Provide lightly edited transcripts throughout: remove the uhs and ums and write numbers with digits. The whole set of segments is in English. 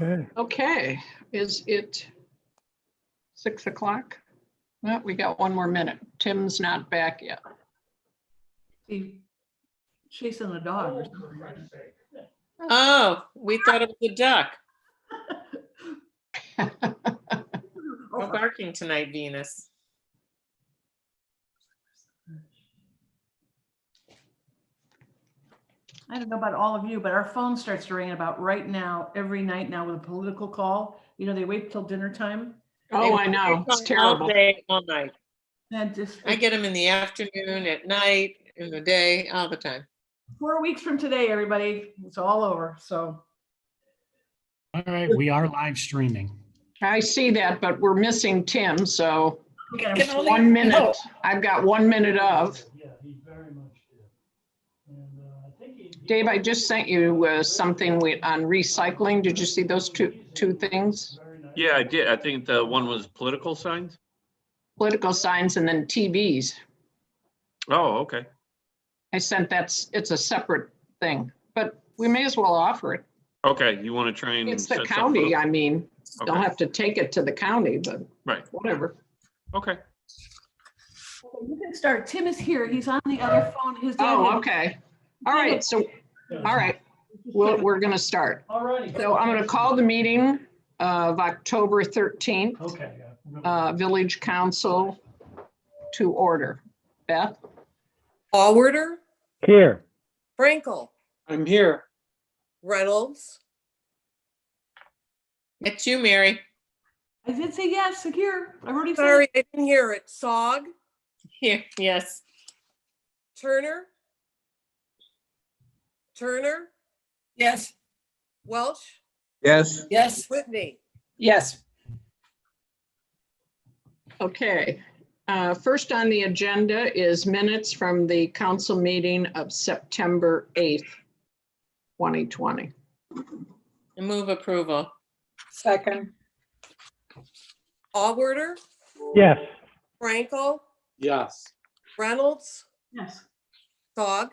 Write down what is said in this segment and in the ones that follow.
Okay. Okay, is it 6 o'clock? Well, we got one more minute. Tim's not back yet. He chasing a dog or something. Oh, we thought it was a duck. No Oh, barking tonight, Venus. I don't know about all of you, but our phone starts to ring about right now, every night now with a political call. You know, they wait till dinner time. Oh, I know, it's All terrible. day, all night. And just I get them in the afternoon, at night, in the day, all the time. 4 weeks from today, everybody, it's all over. So All right, we are live streaming. I see that, but we're missing Tim, so we got Can him. only- 1 minute. I've got 1 minute of. Yeah, he very much did. And I think he. Dave, I just sent you something on recycling. Did you see those two things? Very nice. Yeah, I did. I think the one was political signs. Political signs and then TVs. Oh, okay. I sent it's a separate thing, but we may as well offer it. Okay, you want to try and It's the set county, something up? I mean, don't Okay. have to take it to the county, but Right. whatever. Okay. You can start. Tim is here. He's on the other phone. His dad Oh, had- okay. All right, so, all right, we're gonna start. All righty. So I'm gonna call the meeting of October 13th, Okay. Yeah, we're gonna- Village Council to order. Beth? Allworder, Here. Frankel, I'm here. Reynolds, It's you, Mary. I did say yes, here. I already said. sorry, I didn't hear it. Sog, Here, yes. Turner, Yes. Welch, Yes. Yes. Whitney. Yes. Okay, first on the agenda is minutes from the council meeting of September 8th, 2020. I move approval. Second. Allworder, Yes. Frankel, Yes. Reynolds, Yes. Sog,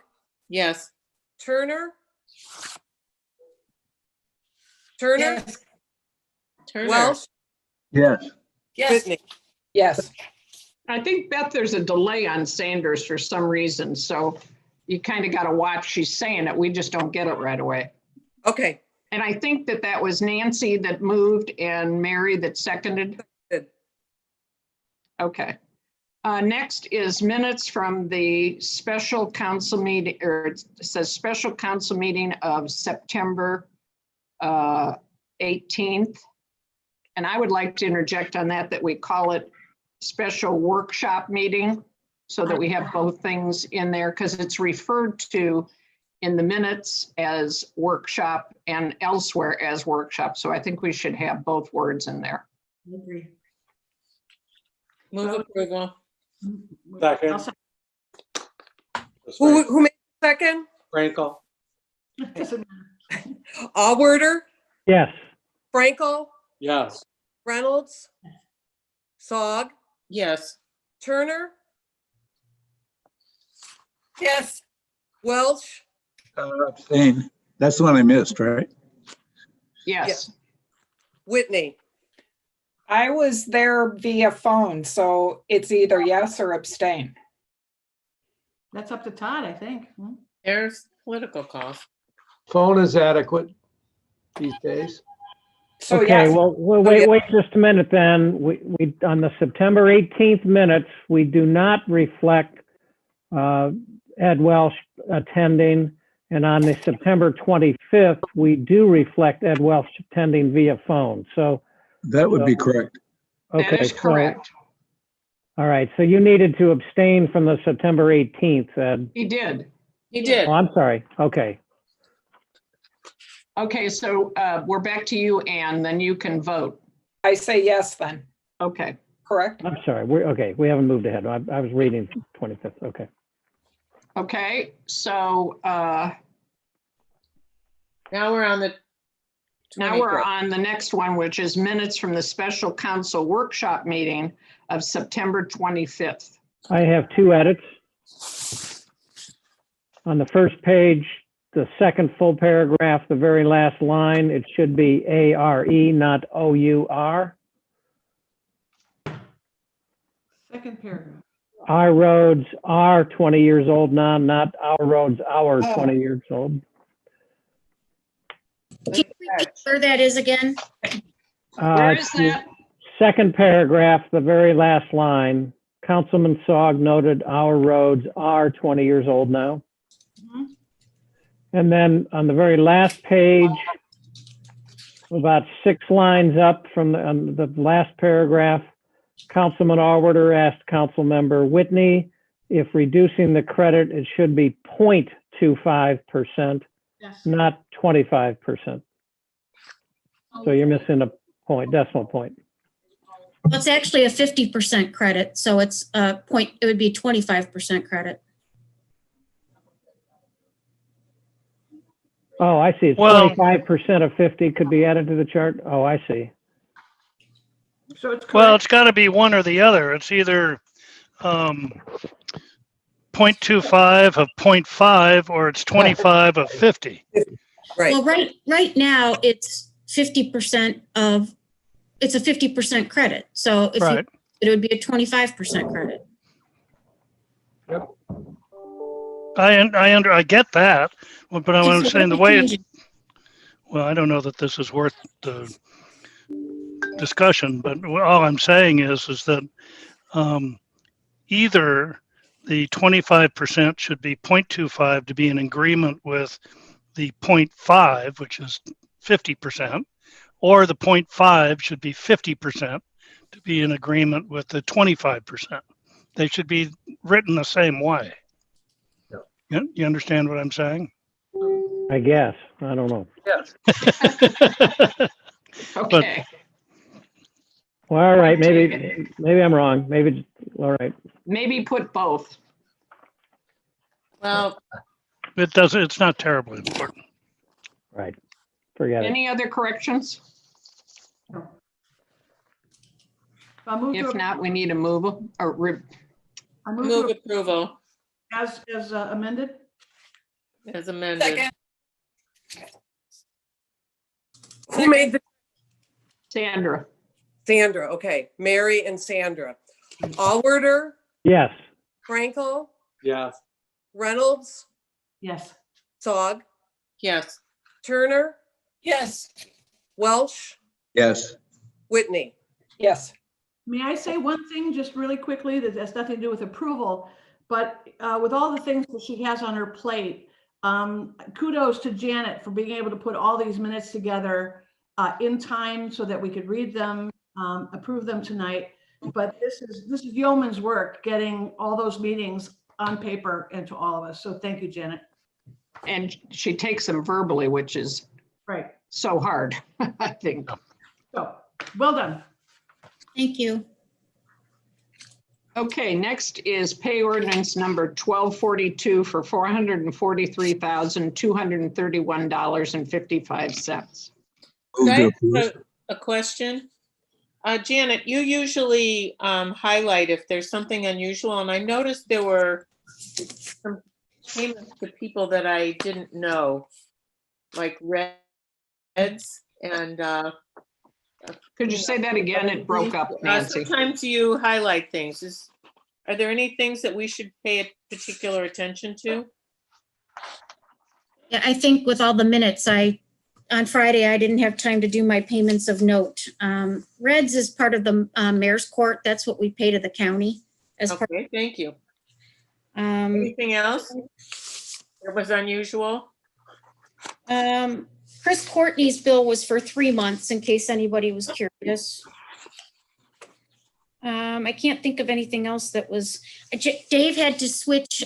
Yes. Turner, Turner. Welch, Yes. Whitney. Yes. I think, Beth, there's a delay on Sanders for some reason, so you kind of got to watch. She's saying it, we just don't get it right away. Okay, And I think that was Nancy that moved and Mary that seconded. Good. Okay. Next is minutes from the special council meeting, or it says special council meeting of September 18th. And I would like to interject on that we call it special workshop meeting so that we have both things in there because it's referred to in the minutes as workshop and elsewhere as workshop. So I think we should have both words in there. I agree. Move approval. Second. I'll second. Who made the second? Frankel. Doesn't matter. Allworder, Yes. Frankel, Yes. Reynolds, Sog, Yes. Turner, Yes. Welch, Abstain. That's the one I missed, right? Yes. Whitney. I was there via phone, so it's either yes or abstain. That's up to Todd, I think. Hmm? There's political calls. Phone is adequate these days. So Okay, yes, well, yeah. wait just a minute then. We on the September 18th minutes, we do not reflect Ed Welsh attending. And on the September 25th, we do reflect Ed Welsh attending via phone. So, That would be correct. That okay. is so- correct. All right, so you needed to abstain from the September 18th, Ed. He did. He did. Oh, I'm sorry. Okay. Okay, so we're back to you, Anne, then you can vote. I say yes then, Okay. correct? I'm sorry. Okay. We haven't moved ahead. I was reading 25th. Okay. Okay, so Now we're on the. now we're 25th. on the next one, which is minutes from the special council workshop meeting of September 25th. I have two edits. On the first page, the second full paragraph, the very last line, it should be A-R-E, not O-U-R. Second paragraph. Our roads are 20 years old now, not our roads are Oh. 20 years old. Can you repeat where that is again? Where It's is the that? second paragraph, the very last line. Councilman Sog noted our roads are 20 years old now. Mhm. And then on the very last page, about 6 lines up from on the last paragraph, Councilman Allworder asked Councilmember Whitney if reducing the credit, it should be 0.25%, Yes. not 25%. So you're missing a point, decimal point. Well, it's actually a 50% credit, so it's a point, it would be 25% credit. Oh, I see. It's Well- 25% of 50 could be added to the chart. Oh, I see. So it's Well, correct. it's got to be one or the other. It's either 0.25 of 0.5 or it's 25 of 50. Right. Well, right now, it's 50% of, it's a 50% credit. So if you, Right. it would be a 25% credit. I get that, but I'm So saying the what way change- it's, well, I don't know that this is worth the discussion, but all I'm saying is that either the 25% should be 0.25 to be in agreement with the 0.5, which is 50%, or the 0.5 should be 50% to be in agreement with the 25%. They should be written the same way. You understand what I'm saying? I guess. I don't know. Okay, Well, all right, maybe I'm wrong. Maybe, all right. maybe put both. Well, It's not terribly important. Right. Forget it. Any other corrections? I'll move If to, not, we need a move or I move move to approval as amended. as amended. Second. Who made the, Sandra. Sandra, okay. Mary and Sandra. Allworder, Yes. Frankel, Yes. Reynolds, Yes. Sog, Yes, Turner, Yes. Welsh, Yes. Yes. Whitney. May I say one thing just really quickly that has nothing to do with approval, but with all the things that she has on her plate, kudos to Janet for being able to put all these minutes together in time so that we could read them, approve them tonight. But this is yeoman's work, getting all those meetings on paper and to all of us. So thank you, Janet. And she takes them verbally, which is Right. so hard, I think. So well done. Thank you. Okay, next is pay ordinance number 1242 for $443,231.55. Move Could to I approve. ask a question? Janet, you usually highlight if there's something unusual, and I noticed there were some payments to people that I didn't know, like Reds and Could you say that again? It broke up, Nancy. sometimes you highlight things. Are there any things that we should pay particular attention to? Yeah, I think with all the minutes, on Friday, I didn't have time to do my payments of note. Reds is part of the mayor's court. That's what we pay to the county as part. Okay, thank you. Um, Anything else that was unusual? Chris Courtney's bill was for 3 months, in case anybody was curious. I can't think of anything else that was, Dave had to switch,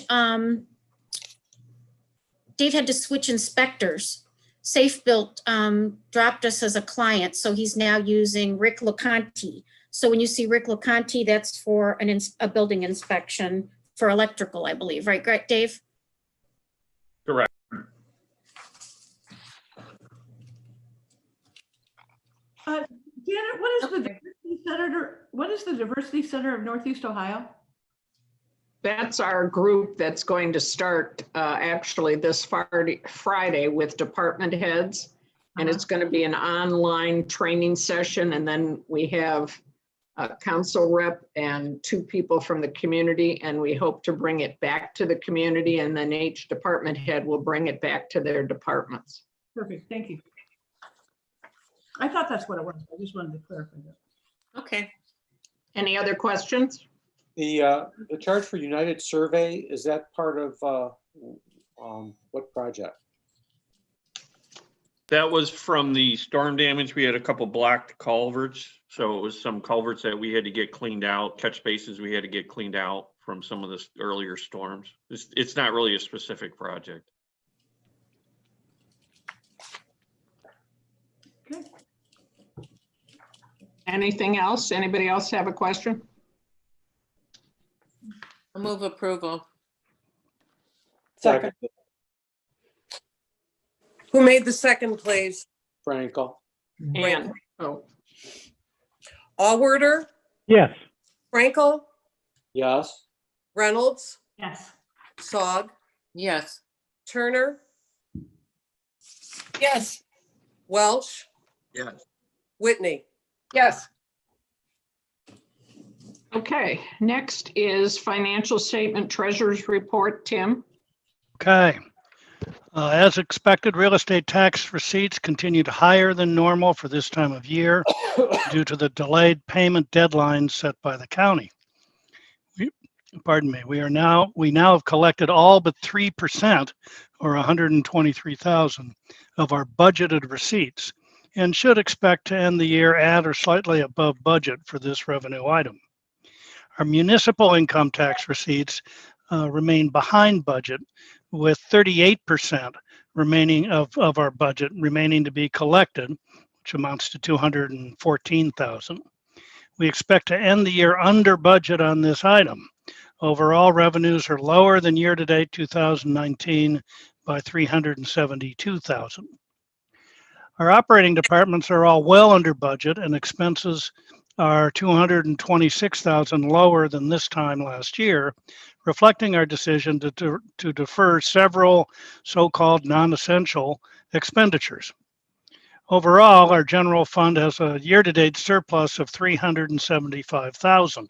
inspectors. Safe Built dropped us as a client, so he's now using Rick LeConte. So when you see Rick LeConte, that's for a building inspection for electrical, I believe, right, Dave? Correct. Janet, what is the Diversity Center of Northeast Ohio? That's our group that's going to start actually this Friday with department heads. And it's going to be an online training session. And then we have a council rep and 2 people from the community. And we hope to bring it back to the community. And then each department head will bring it back to their departments. Perfect, thank you. I thought that's what it was. I just wanted to clarify that. Okay. Any other questions? The charge for United Survey, is that part of what project? That was from the storm damage. We had a couple blocked culverts. So it was some culverts that we had to get cleaned out, catch basins we had to get cleaned out from some of the earlier storms. It's not really a specific project. Okay. Anything else? Anybody else have a question? I'll move approval. Second. Who made the second, please? Frankel. And, oh, Allworder, Yes. Frankel, Yes. Reynolds, Yes. Sog, Yes. Turner, Yes. Welsh, Yes. Whitney. Yes. okay. Next is financial statement treasurer's report. Tim? Okay. As expected, real estate tax receipts continued higher than normal for this time of year due to the delayed payment deadlines set by the county. We now have collected all but 3%, or 123,000, of our budgeted receipts, and should expect to end the year at or slightly above budget for this revenue item. Our municipal income tax receipts remain behind budget, with 38% remaining of our budget remaining to be collected, which amounts to 214,000. We expect to end the year under budget on this item. Overall revenues are lower than year-to-date 2019 by 372,000. Our operating departments are all well under budget, and expenses are 226,000 lower than this time last year, reflecting our decision to defer several so-called non-essential expenditures. Overall, our general fund has a year-to-date surplus of 375,000.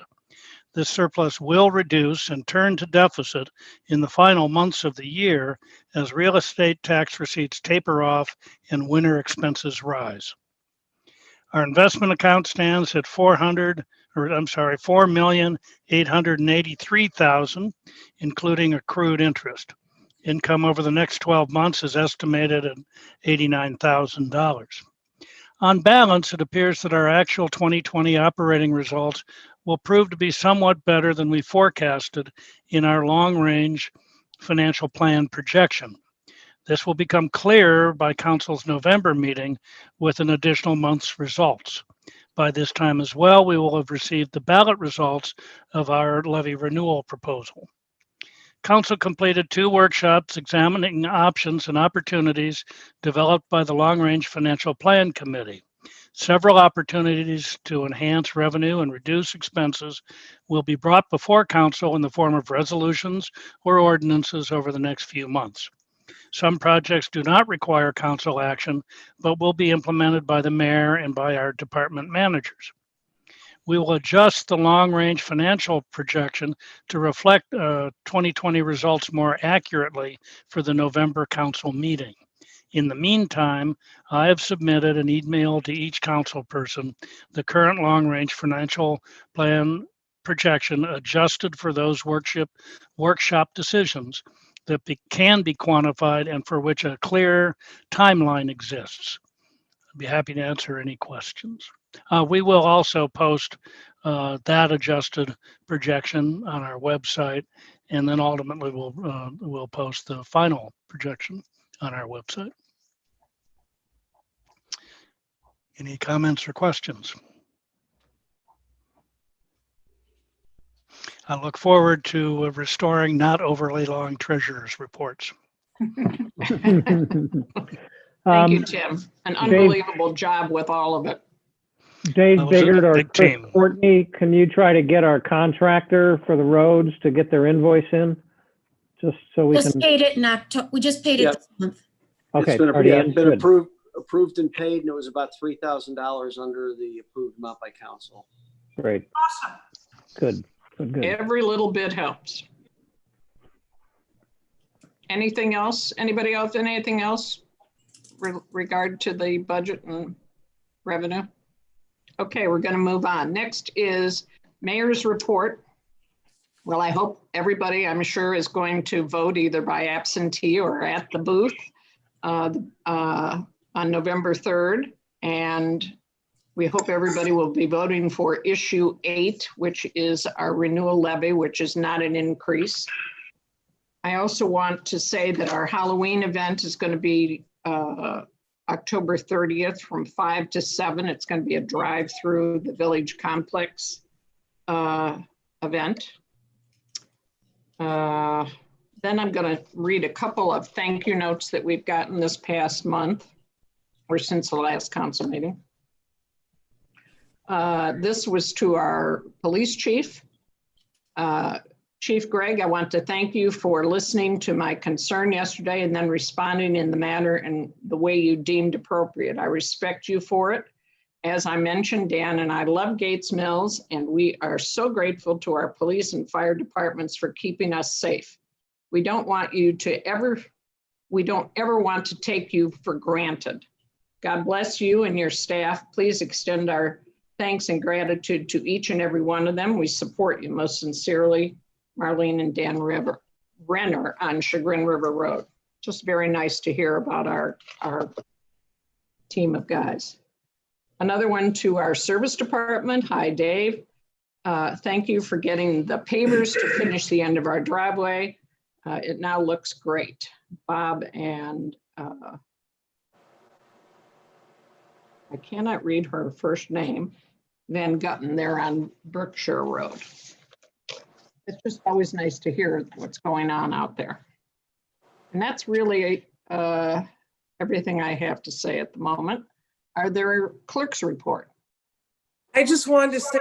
This surplus will reduce and turn to deficit in the final months of the year as real estate tax receipts taper off and winter expenses rise. Our investment account stands at $4,883,000, including accrued interest. Income over the next 12 months is estimated at $89,000. On balance, it appears that our actual 2020 operating results will prove to be somewhat better than we forecasted in our long-range financial plan projection. This will become clearer by Council's November meeting with an additional month's results. By this time as well, we will have received the ballot results of our levy renewal proposal. Council completed 2 workshops examining options and opportunities developed by the Long Range Financial Plan Committee. Several opportunities to enhance revenue and reduce expenses will be brought before Council in the form of resolutions or ordinances over the next few months. Some projects do not require council action, but will be implemented by the mayor and by our department managers. We will adjust the long-range financial projection to reflect 2020 results more accurately for the November council meeting. In the meantime, I have submitted an email to each council person the current long-range financial plan projection adjusted for those workshop decisions that can be quantified and for which a clear timeline exists. I'd be happy to answer any questions. We will also post that adjusted projection on our website, and then ultimately we'll post the final projection on our website. Any comments or questions? I look forward to restoring not overly long treasurer's reports. Thank you, Tim. An unbelievable job with all of it. Dave That was a Biggert or big Chris team. Courtney, can you try to get our contractor for the roads to get their invoice in? Just so we Just can, paid it in October. We just paid it Yep. this month. okay. It's been, already yeah, in, it's been good, approved and paid, and it was about $3,000 under the approved amount by council. Great, Awesome. good. Every little bit helps. Anything else? Anybody else, anything else regard to the budget and revenue? Okay, we're going to move on. Next is mayor's report. Well, I hope everybody, I'm sure, is going to vote either by absentee or at the booth on November 3rd. And we hope everybody will be voting for issue 8, which is our renewal levy, which is not an increase. I also want to say that our Halloween event is going to be October 30th from 5 to 7. It's going to be a drive through the Village Complex event. Then I'm going to read a couple of thank you notes that we've gotten this past month or since the last council meeting. This was to our police chief. Chief Greg, I want to thank you for listening to my concern yesterday and then responding in the manner and the way you deemed appropriate. I respect you for it. As I mentioned, Dan and I love Gates Mills, and we are so grateful to our police and fire departments for keeping us safe. We don't ever want to take you for granted. God bless you and your staff. Please extend our thanks and gratitude to each and every one of them. We support you most sincerely, Marlene and Dan Renner on Chagrin River Road. Just very nice to hear about our team of guys. Another one to our service department. Hi, Dave. Thank you for getting the pavers to finish the end of our driveway. It now looks great. Bob and I cannot read her first name, Van Gutten, there on Berkshire Road. It's just always nice to hear what's going on out there. And that's really everything I have to say at the moment. Are there clerk's report? I just wanted to say,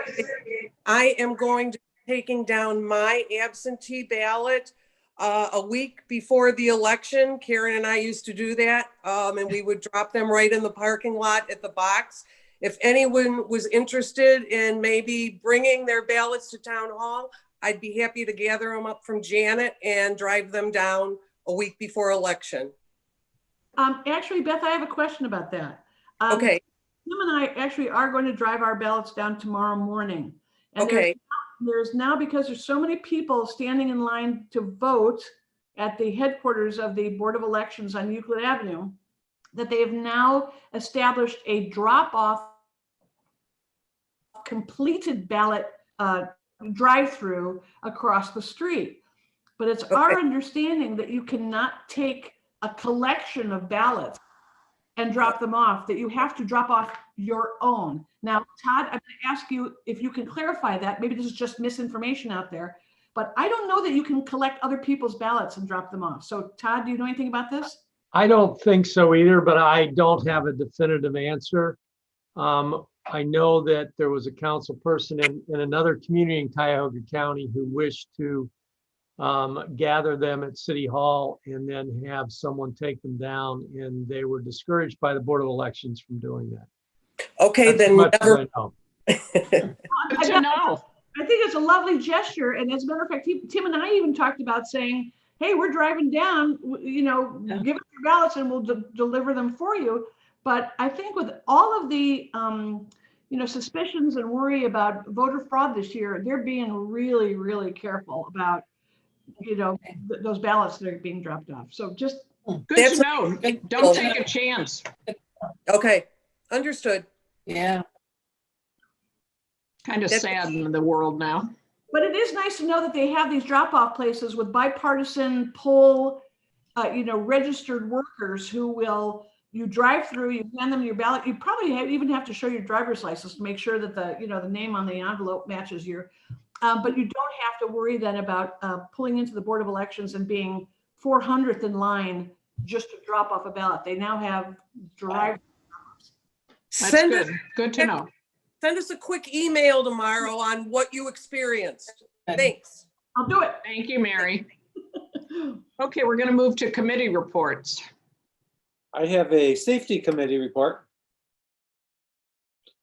I am going to be taking down my absentee ballot a week before the election. Karen and I used to do that, and we would drop them right in the parking lot at the box. If anyone was interested in maybe bringing their ballots to town hall, I'd be happy to gather them up from Janet and drive them down a week before election. Actually, Beth, I have a question about that. Okay. Tim and I actually are going to drive our ballots down tomorrow morning. And Okay. there's now, because there's so many people standing in line to vote at the headquarters of the Board of Elections on Euclid Avenue, that they have now established a drop-off completed ballot drive-through across the street. But it's our understanding that you cannot take a collection of ballots and drop them off, that you have to drop off your own. Now, Todd, I'm going to ask you if you can clarify that. Maybe this is just misinformation out there, but I don't know that you can collect other people's ballots and drop them off. So Todd, do you know anything about this? I don't think so either, but I don't have a definitive answer. I know that there was a council person in another community in Cuyahoga County who wished to gather them at City Hall and then have someone take them down, and they were discouraged by the Board of Elections from doing that. Okay, That's as then much as never. I know. Good to know. I think it's a lovely gesture. And as a matter of fact, Tim and I even talked about saying, hey, we're driving down, give us your ballots and we'll deliver them for you. But I think with all of the, suspicions and worry about voter fraud this year, they're being really, really careful about, those ballots that are being dropped off. So just. Good to know. Don't take a chance. Okay, understood. Yeah. Kind of sad in the world now. But it is nice to know that they have these drop-off places with bipartisan poll, registered workers who will, you drive through, you hand them your ballot. You probably even have to show your driver's license to make sure that the name on the envelope matches your, but you don't have to worry then about pulling into the Board of Elections and being 400th in line just to drop off a ballot. They now have drive. That's good. Good to know. send us a quick email tomorrow on what you experienced. Thanks. I'll do it. Thank you, Mary. Okay, we're going to move to committee reports. I have a safety committee report.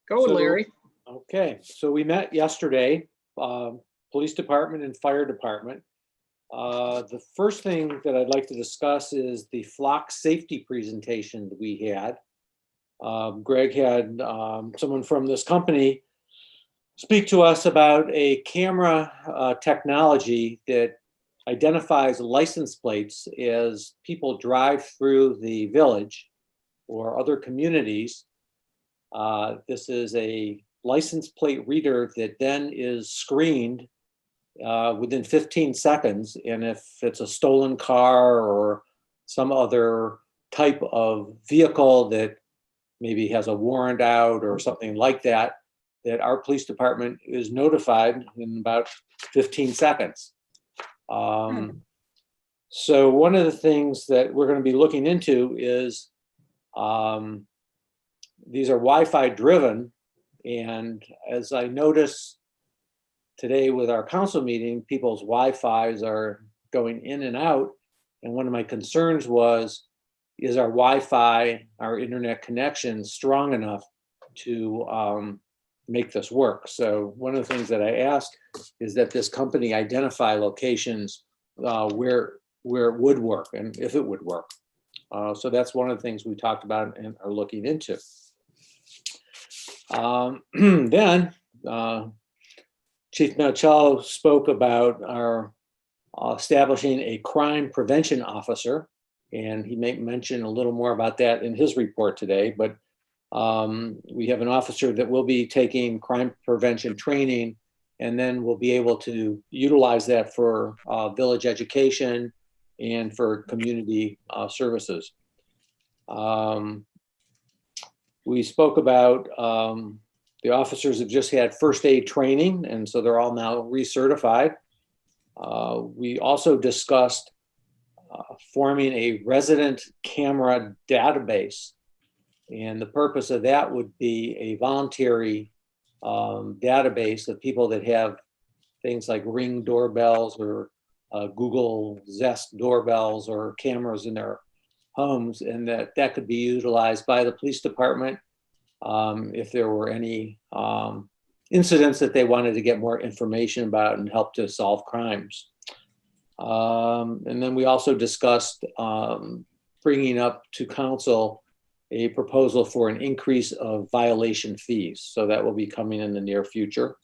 Go, So- Larry. Okay, so we met yesterday, police department and fire department. The first thing that I'd like to discuss is the flock safety presentation that we had. Greg had someone from this company speak to us about a camera technology that identifies license plates as people drive through the village or other communities. This is a license plate reader that then is screened within 15 seconds. And if it's a stolen car or some other type of vehicle that maybe has a warrant out or something like that, that our police department is notified in about 15 seconds. So one of the things that we're going to be looking into is these are Wi-Fi driven. And as I noticed today with our council meeting, people's Wi-Fis are going in and out. And one of my concerns was, is our Wi-Fi, our internet connection strong enough to make this work? So one of the things that I asked is that this company identify locations where it would work and if it would work. So that's one of the things we talked about and are looking into. Then Chief Melchel spoke about our establishing a crime prevention officer, and he may mention a little more about that in his report today. But we have an officer that will be taking crime prevention training, and then we'll be able to utilize that for village education and for community services. We spoke about the officers have just had first aid training, and so they're all now recertified. We also discussed forming a resident camera database. And the purpose of that would be a voluntary database of people that have things like Ring doorbells or Google Zest doorbells or cameras in their homes, and that could be utilized by the police department if there were any incidents that they wanted to get more information about and help to solve crimes. And then we also discussed bringing up to council a proposal for an increase of violation fees. So that will be coming in the near future.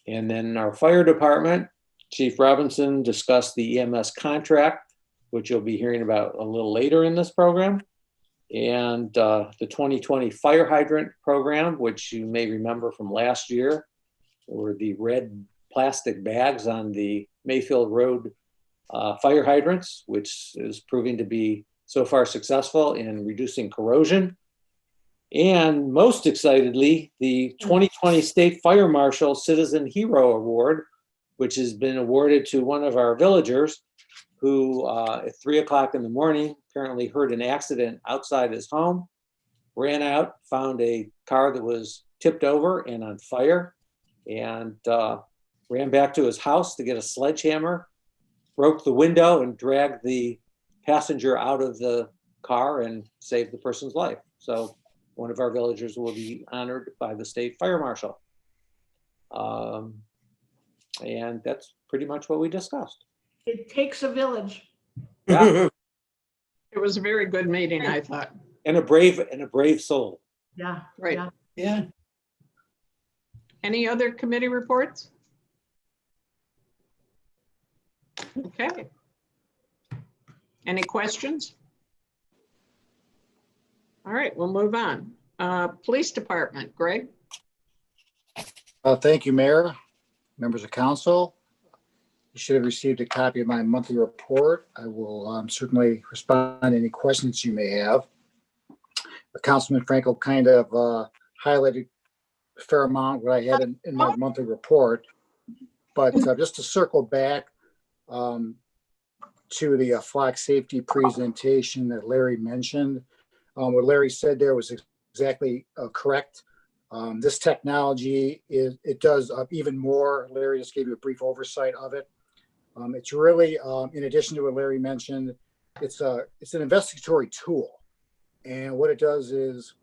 And then our fire department, Chief Robinson discussed the EMS contract, which you'll be hearing about a little later in this program. And the 2020 fire hydrant program, which you may remember from last year, were the red plastic bags on the Mayfield Road fire hydrants, which is proving to be so far successful in reducing corrosion. And most excitedly, the 2020 State Fire Marshal Citizen Hero Award, which has been awarded to one of our villagers who at 3 o'clock in the morning apparently heard an accident outside his home, ran out, found a car that was tipped over and on fire, and ran back to his house to get a sledgehammer, broke the window and dragged the passenger out of the car and saved the person's life. So one of our villagers will be honored by the state fire marshal. And that's pretty much what we discussed. It takes a village. Yeah, It was a very good meeting, I thought. and a brave soul. Yeah. Right. yeah. Yeah. Any other committee reports? Okay. Any questions? All right, we'll move on. Police Department, Greg? Thank you, Mayor, members of council. You should have received a copy of my monthly report. I will certainly respond to any questions you may have. Councilman Franco kind of highlighted a fair amount what I had in my monthly report. But just to circle back to the flock safety presentation that Larry mentioned, what Larry said there was exactly correct. This technology it does even more. Larry just gave you a brief oversight of it. It's really, in addition to what Larry mentioned, it's an investigatory tool. And what it does is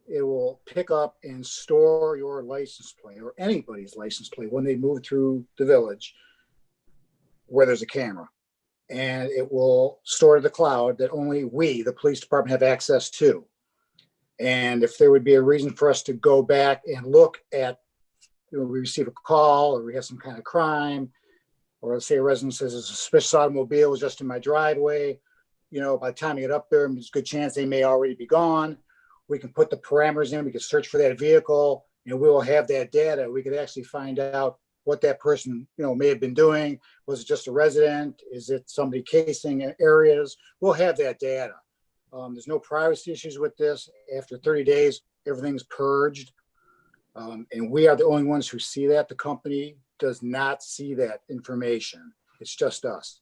it will pick up and store your license plate or anybody's license plate when they move through the village where there's a camera. And it will store to the cloud that only we, the police department, have access to. And if there would be a reason for us to go back and look at, we receive a call or we have some kind of crime, or let's say a resident says a suspicious automobile was just in my driveway, by the time you get up there, there's a good chance they may already be gone. We can put the parameters in, we can search for that vehicle, we will have that data. We could actually find out what that person, may have been doing. Was it just a resident? Is it somebody casing areas? We'll have that data. There's no privacy issues with this. After 30 days, everything's purged. And we are the only ones who see that. The company does not see that information. It's just us.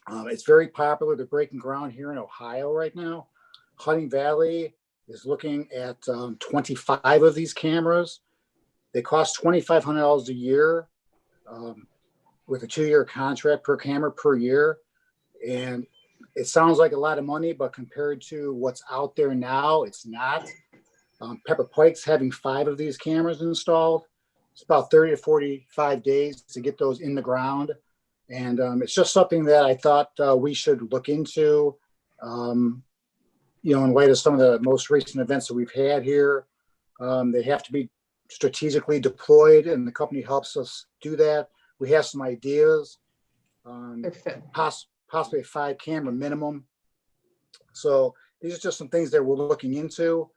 It's very popular. They're breaking ground here in Ohio right now. Hunting Valley is looking at 25 of these cameras. They cost $2,500 a year with a 2-year contract per camera per year. And it sounds like a lot of money, but compared to what's out there now, it's not. Pepper Pike's having 5 of these cameras installed. It's about 30 to 45 days to get those in the ground. And it's just something that I thought we should look into, in light of some of the most recent events that we've had here. They have to be strategically deployed, and the company helps us do that. We have some ideas, possibly a 5 camera minimum. So these are just some things that we're looking into.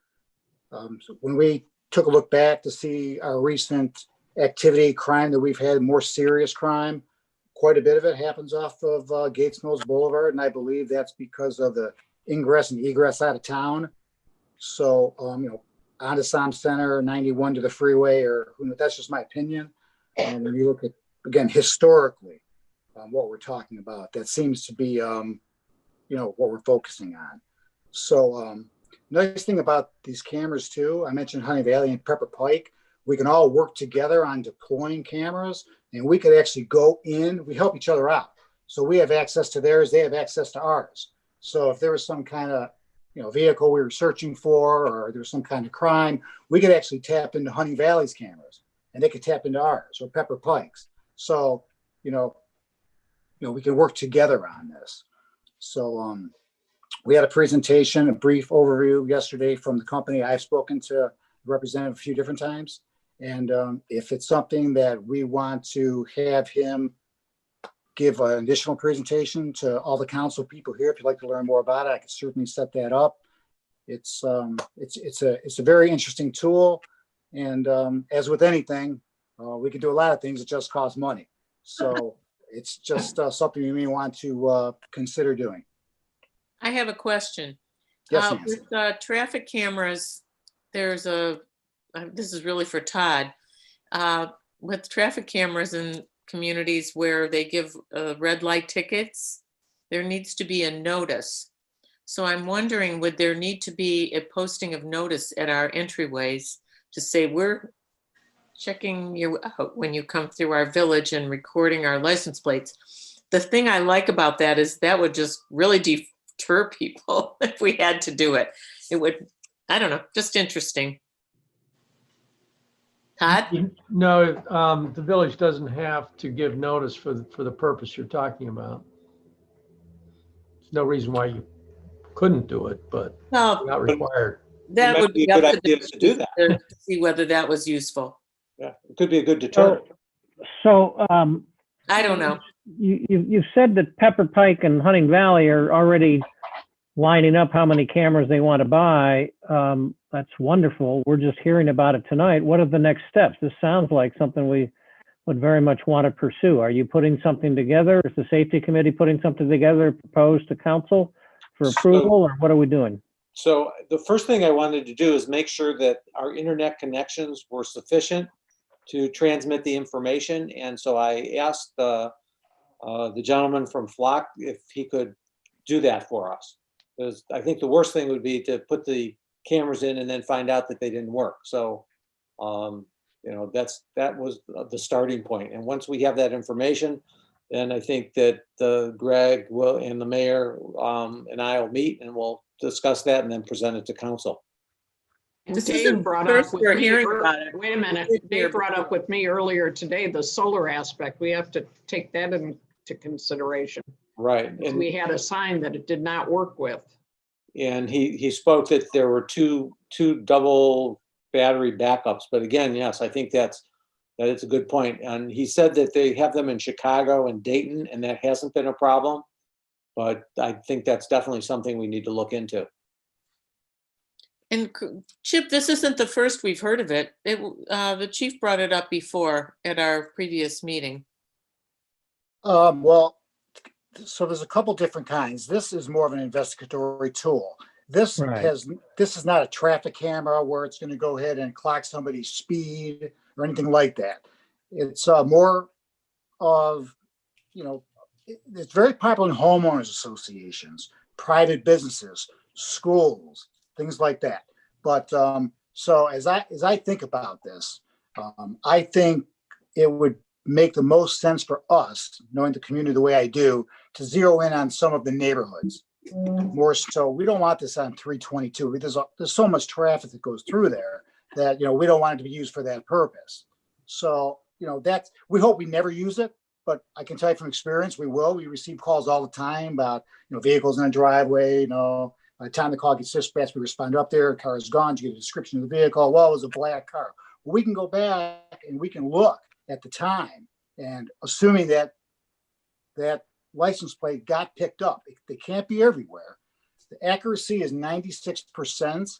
So when we took a look back to see our recent activity, crime that we've had, more serious crime, quite a bit of it happens off of Gates Mills Boulevard. And I believe that's because of the ingress and egress out of town. So, onto Som Center, 91 to the freeway, or that's just my opinion. When you look at, again, historically, what we're talking about, that seems to be, what we're focusing on. So, nice thing about these cameras too, I mentioned Hunting Valley and Pepper Pike. We can all work together on deploying cameras, and we could actually go in, we help each other out. So we have access to theirs, they have access to ours. So if there was some kind of, vehicle we were searching for, or there was some kind of crime, we could actually tap into Hunting Valley's cameras, and they could tap into ours or Pepper Pike's. So, we can work together on this. So we had a presentation, a brief overview yesterday from the company. I've spoken to the representative a few different times. And if it's something that we want to have him give an additional presentation to all the council people here, if you'd like to learn more about it, I can certainly set that up. It's a very interesting tool. And as with anything, we can do a lot of things. It just costs money. So it's just something you may want to consider doing. I have a question. Yes, Nancy. With traffic cameras, there's this is really for Todd. With traffic cameras in communities where they give red light tickets, there needs to be a notice. So I'm wondering, would there need to be a posting of notice at our entryways to say, we're checking you out when you come through our village and recording our license plates? The thing I like about that is that would just really deter people if we had to do it. It would, I don't know, just interesting. Todd? No, the village doesn't have to give notice for the purpose you're talking about. There's no reason why you couldn't do it, but No, not required. that It would might be be a up good to idea the to do that. to see whether that was useful. Yeah, it could be a good deterrent. So I don't know. you said that Pepper Pike and Hunting Valley are already lining up how many cameras they want to buy. That's wonderful. We're just hearing about it tonight. What are the next steps? This sounds like something we would very much want to pursue. Are you putting something together? Is the safety committee putting something together proposed to council for approval, or what are we doing? So the first thing I wanted to do is make sure that our internet connections were sufficient to transmit the information. And so I asked the gentleman from Flock if he could do that for us. Because I think the worst thing would be to put the cameras in and then find out that they didn't work. So That was the starting point. And once we have that information, then I think that Greg will and the mayor and I will meet and we'll discuss that and then present it to council. And This isn't Dave brought first up with we're me, hearing about it. wait a minute, Dave brought up with me earlier today, the solar aspect. We have to take that into consideration. Right. And we had a sign that it did not work with. And he spoke that there were two double battery backups. But again, yes, I think that is a good point. And he said that they have them in Chicago and Dayton, and that hasn't been a problem. But I think that's definitely something we need to look into. And Chip, this isn't the first we've heard of it. The chief brought it up before at our previous meeting. Well, so there's a couple different kinds. This is more of an investigatory tool. This Right. this is not a traffic camera where it's going to go ahead and clock somebody's speed or anything like that. It's more of, it's very popular in homeowners associations, private businesses, schools, things like that. But so as I think about this, I think it would make the most sense for us, knowing the community the way I do, to zero in on some of the neighborhoods. More so, we don't want this on 322. There's so much traffic that goes through there that we don't want it to be used for that purpose. So we hope we never use it, but I can tell you from experience, we will. We receive calls all the time about vehicles in a driveway. By the time the call gets dispatched, we respond up there. Car is gone. You get a description of the vehicle. Well, it was a black car. Well, we can go back and we can look at the time, and assuming that license plate got picked up. They can't be everywhere. The accuracy is 96%.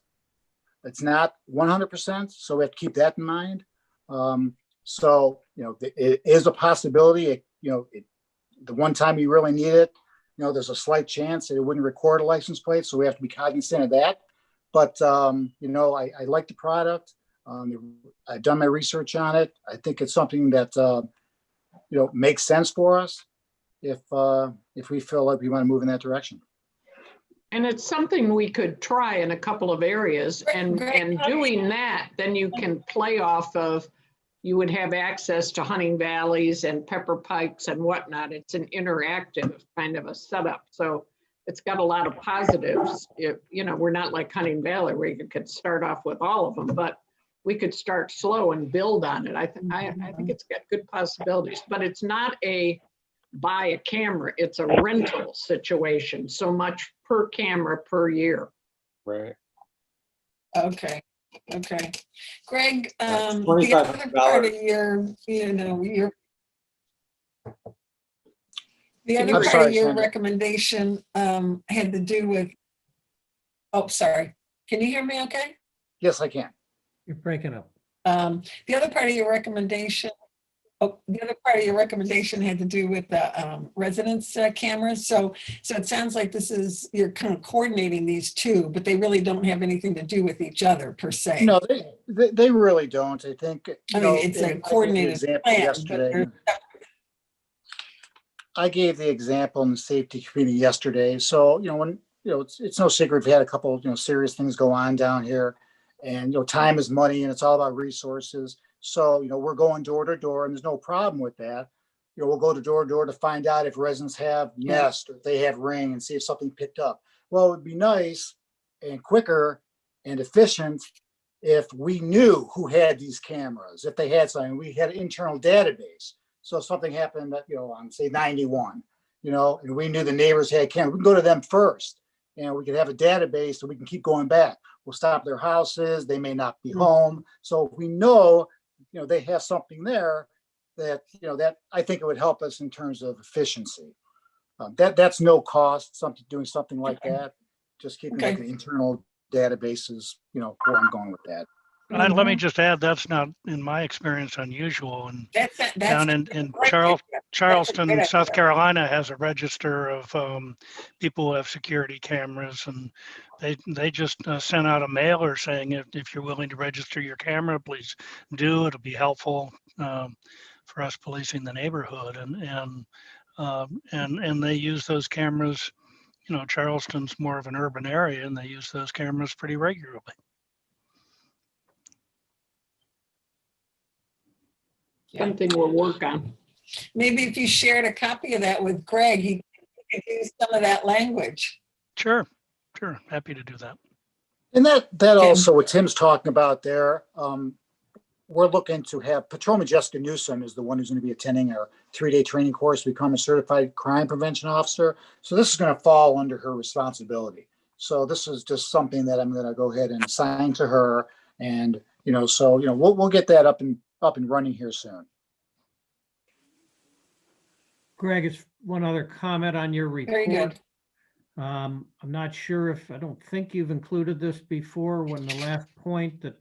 It's not 100%, so we have to keep that in mind. It is a possibility. The one time you really need it, there's a slight chance that it wouldn't record a license plate, so we have to be cognizant of that. But I like the product. I've done my research on it. I think it's something that makes sense for us if we feel like we want to move in that direction. And it's something we could try in a couple of areas, and doing that, then you can play off of, you would have access to hunting valleys and pepper pikes and whatnot. It's an interactive kind of a setup. So it's got a lot of positives. We're not like Hunting Valley where you could start off with all of them, but we could start slow and build on it. I think it's got good possibilities, but it's not a buy a camera. It's a rental situation. So much per camera per year. Right. Okay. Greg, the $25 other part of your, the other I'm part sorry, of your Sandra. recommendation had to do with, oh, sorry. Can you hear me okay? Yes, I can. You're breaking up. The other part of your recommendation had to do with the residence cameras. So it sounds like you're kind of coordinating these two, but they really don't have anything to do with each other per se. No, they really don't. I think. It's a coordinated plan. Yesterday. I gave the example in the safety committee yesterday. So when it's no secret we had a couple serious things go on down here, and time is money, and it's all about resources. So, we're going door to door, and there's no problem with that. We'll go to door to find out if residents have Nest or if they have Ring and see if something picked up. Well, it would be nice and quicker and efficient if we knew who had these cameras, if they had something. We had an internal database. So if something happened, on say 91, and we knew the neighbors had cameras, we can go to them first, and we can have a database so we can keep going back. We'll stop their houses. They may not be home. So if we know they have something there that I think it would help us in terms of efficiency. That's no cost, doing something like that. Just keeping like the internal databases, where I'm going with that. And let me just add, that's not, in my experience, unusual. And down in Charleston, South Carolina has a register of people who have security cameras, and they just sent out a mailer saying if you're willing to register your camera, please do. It'll be helpful for us policing the neighborhood, and they use those cameras. Charleston's more of an urban area, and they use those cameras pretty regularly. Something we'll work on. Maybe if you shared a copy of that with Greg, he could use some of that language. Sure, sure. Happy to do that. And that Okay. also, what Tim's talking about there, we're looking to have Patrolman Jessica Newsom is the one who's going to be attending our 3-day training course to become a certified crime prevention officer. So this is going to fall under her responsibility. So this is just something that I'm going to go ahead and assign to her. And, we'll get that up and running here soon. Greg, it's one other comment on your Very report. good. I'm not sure I don't think you've included this before when the last point that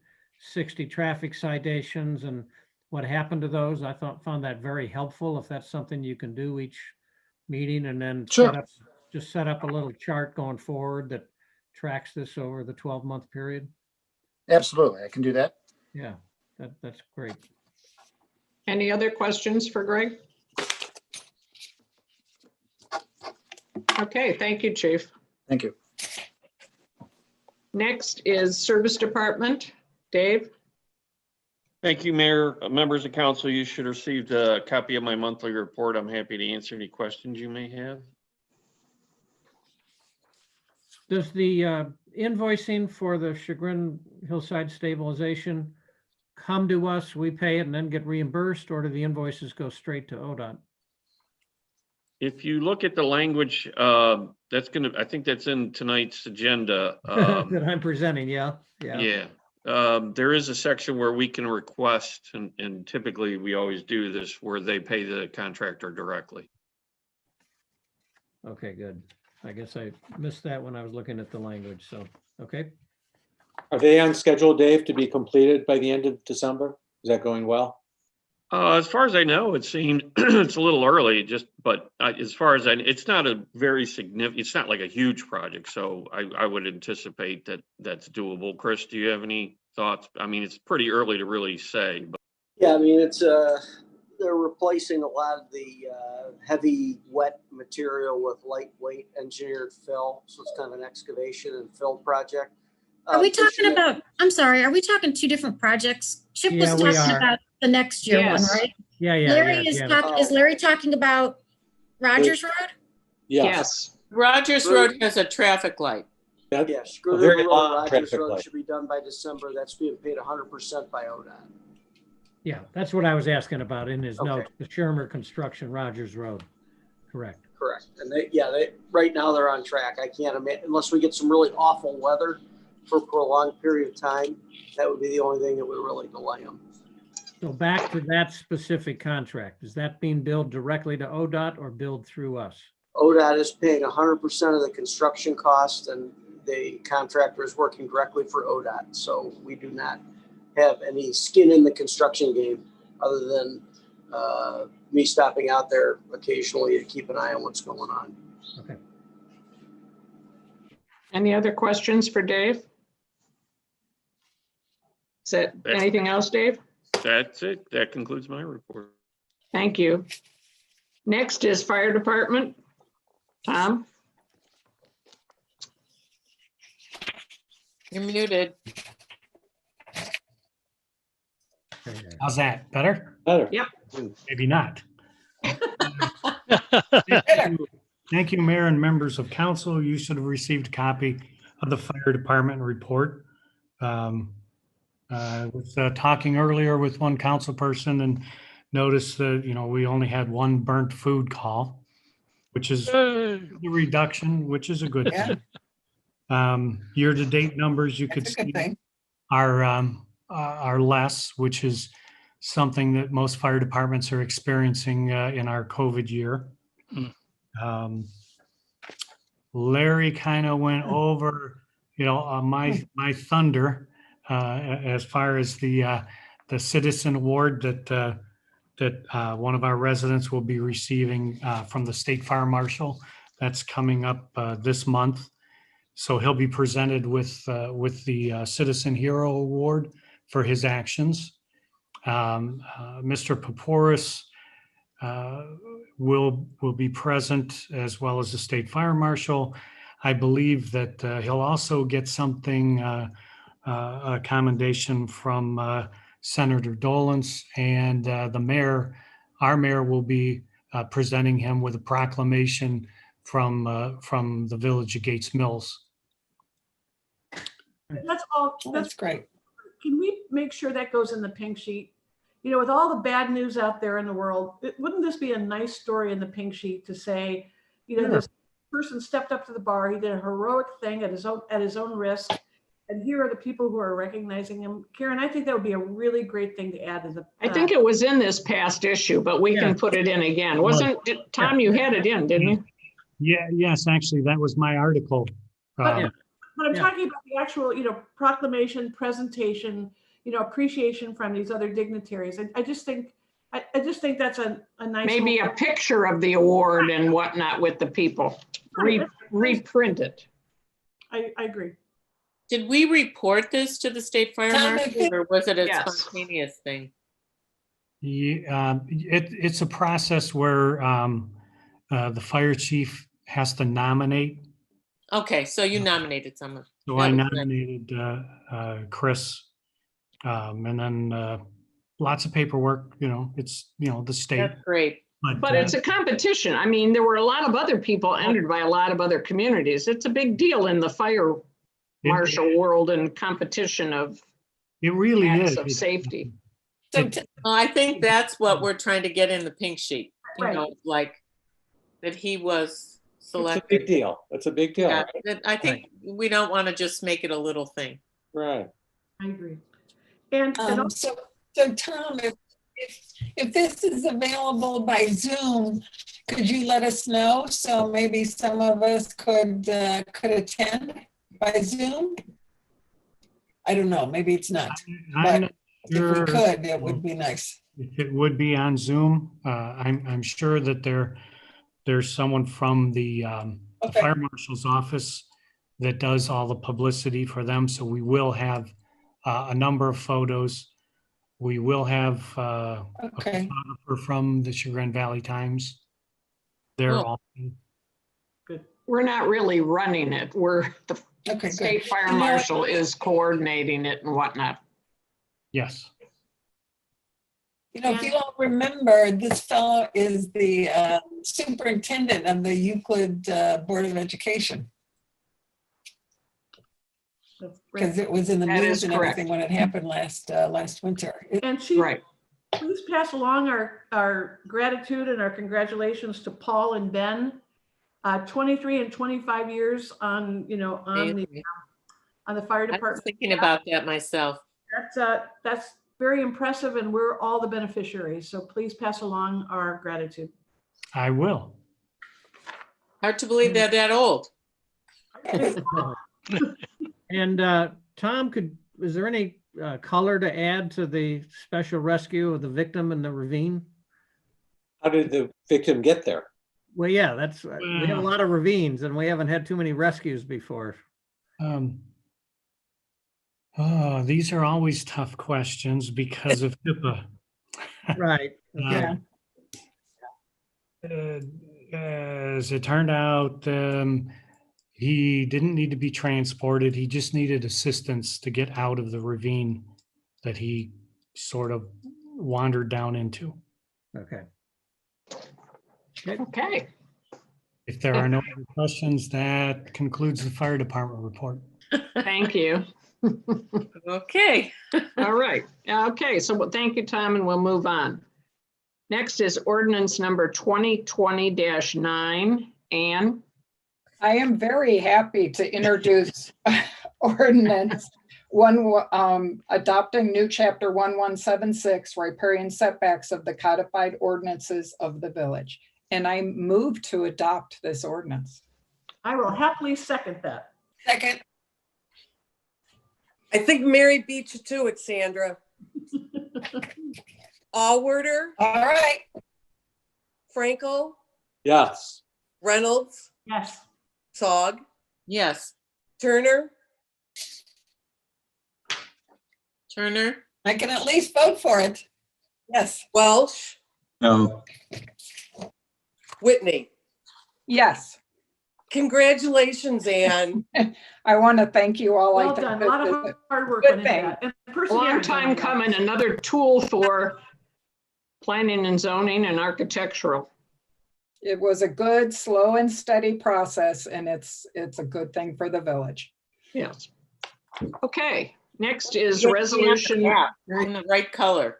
60 traffic citations and what happened to those. I found that very helpful. If that's something you can do each meeting and then Sure. set up a little chart going forward that tracks this over the 12-month period. Absolutely. I can do that. Yeah, that's great. Any other questions for Greg? Okay, thank you, Chief. Thank you. Next is Service Department. Dave? Thank you, Mayor. Members of council, you should have received a copy of my monthly report. I'm happy to answer any questions you may have. Does the invoicing for the Chagrin Hillside Stabilization come to us, we pay it and then get reimbursed, or do the invoices go straight to ODOT? If you look at the language, I think that's in tonight's agenda. That I'm presenting, yeah. Yeah. There is a section where we can request, and typically we always do this, where they pay the contractor directly. Okay, good. I guess I missed that when I was looking at the language, so, okay. Are they on schedule, Dave, to be completed by the end of December? Is that going well? As far as I know, it seemed it's a little early, but as far as it's not a very significant, it's not like a huge project. So I would anticipate that that's doable. Chris, do you have any thoughts? I mean, it's pretty early to really say, but. Yeah, I mean, it's, they're replacing a lot of the heavy, wet material with lightweight engineered fill. So it's kind of an excavation and fill project. Are we talking about, I'm sorry, are we talking two different projects? Chip was Yeah, we talking are. about the next year one, Yes. right? Yeah. Larry is is Larry talking about Rogers Road? Yes. Rogers Road has a traffic light. Yeah, A Screw very River long Road, Rogers traffic Road light. should be done by December. That's being paid 100% by ODOT. Yeah, that's what I was asking about in his Okay. note, the Shermer Construction Rogers Road. Correct. Correct. And they right now they're on track. I can't imagine, unless we get some really awful weather for a prolonged period of time, that would be the only thing that would really delay them. So back to that specific contract, is that being billed directly to ODOT or billed through us? ODOT is paying 100% of the construction cost, and the contractor is working directly for ODOT. So we do not have any skin in the construction game other than me stopping out there occasionally to keep an eye on what's going on. Okay. Any other questions for Dave? Is that anything else, Dave? That's it. That concludes my report. Thank you. Next is Fire Department. Tom? You're muted. How's that? Better? Better. Yep. Maybe not. Thank you, Mayor and members of council. You should have received a copy of the fire department report. I was talking earlier with one council person and noticed that, we only had one burnt food call, which is a reduction, which is a good thing. Year-to-date numbers you could That's a good see thing. are less, which is something that most fire departments are experiencing in our COVID year. Larry kind of went over, my thunder as far as the citizen award that one of our residents will be receiving from the state fire marshal. That's coming up this month. So he'll be presented with the Citizen Hero Award for his actions. Mr. Paporis will be present, as well as the state fire marshal. I believe that he'll also get something, a commendation from Senator Dolans, and the mayor, our mayor will be presenting him with a proclamation from the village of Gates Mills. That's all, That's great. can we make sure that goes in the pink sheet? You know, with all the bad news out there in the world, wouldn't this be a nice story in the pink sheet to say, you know, Sure. this person stepped up to the bar, he did a heroic thing at his own risk, and here are the people who are recognizing him. Karen, I think that would be a really great thing to add to the. I think it was in this past issue, but we Yeah. can put it in again. Wasn't, Tom, you had it in, didn't you? Yeah, yes, actually, that was my article. But I'm Yeah. talking about the actual, you know, proclamation, presentation, you know, appreciation from these other dignitaries. I just think, I just think that's a nice. Maybe a picture of the award and whatnot with the people. Reprint it. I agree. Did we report this to the state fire Tom, marshal, or was it a Yes. spontaneous thing? It's a process where the fire chief has to nominate. Okay, so you nominated someone. So That I was nice. nominated Chris. And then lots of paperwork, it's, the state. That's great. But it's a competition. I mean, there were a lot of other people entered by a lot of other communities. It's a big deal in the fire marshal world and competition of It really acts is. of safety. So Well, I think that's what we're trying to get in the pink sheet, Right. like that he was It's a selected. big deal. It's a big deal, Yeah, right? that- I think we don't want to just make it a little thing. Right. I agree. And So Tom, if this is available by Zoom, could you let us know? So maybe some of us could attend by Zoom? I don't know, maybe it's not. I'm But not if we sure could, it would be nice. if it would be on Zoom. I'm sure that there's someone from the Okay. fire marshal's office that does all the publicity for them. So we will have a number of photos. We will have a Okay, photographer from the Chagrin Valley Times. They're Cool. all, We're not really running it. The okay, state good. fire You know what? marshal is coordinating it and whatnot. yes. You know, if you all remember, this fellow is the superintendent of the Euclid Board of Education, because it was in the That news is and correct. everything when it happened last winter. And she, Right. please pass along our gratitude and our congratulations to Paul and Ben. 23 and 25 years on the fire I was department. thinking about that myself. That's very impressive, and we're all the beneficiaries. So please pass along our gratitude. I will. Hard to believe they're that old. And Tom, is there any color to add to the special rescue of the victim in the ravine? How did the victim get there? Well, yeah, we have a lot of ravines and we haven't had too many rescues before. These are always tough questions because of HIPAA. Right. Yeah. As it turned out, he didn't need to be transported. He just needed assistance to get out of the ravine that he sort of wandered down into. Okay. Okay. If there are no other questions, that concludes the fire department report. Thank you. Okay. All right. Okay. So thank you, Tom, and we'll move on. Next is ordinance number 2020-9. Ann? I am very happy to introduce ordinance adopting new chapter 1176, riparian setbacks of the codified ordinances of the village. And I move to adopt this ordinance. I will happily second that. Second, I think Mary beat you to it, Sandra. Allworder, all right. Frankel, Yes. Reynolds, Yes. Sog, Yes. Turner, Turner? I can at least vote for it. Yes. Welsh, No, Whitney. Yes. Congratulations, Anne. I want to thank you all. I Well think done. A lot this of is hard work good went into thing. that. And Long perseverance on time my coming, part. another tool for planning and zoning and architectural. It was a good, slow and steady process, and it's a good thing for the village. Yes. Okay, next is resolution. Yeah, you're in the right color.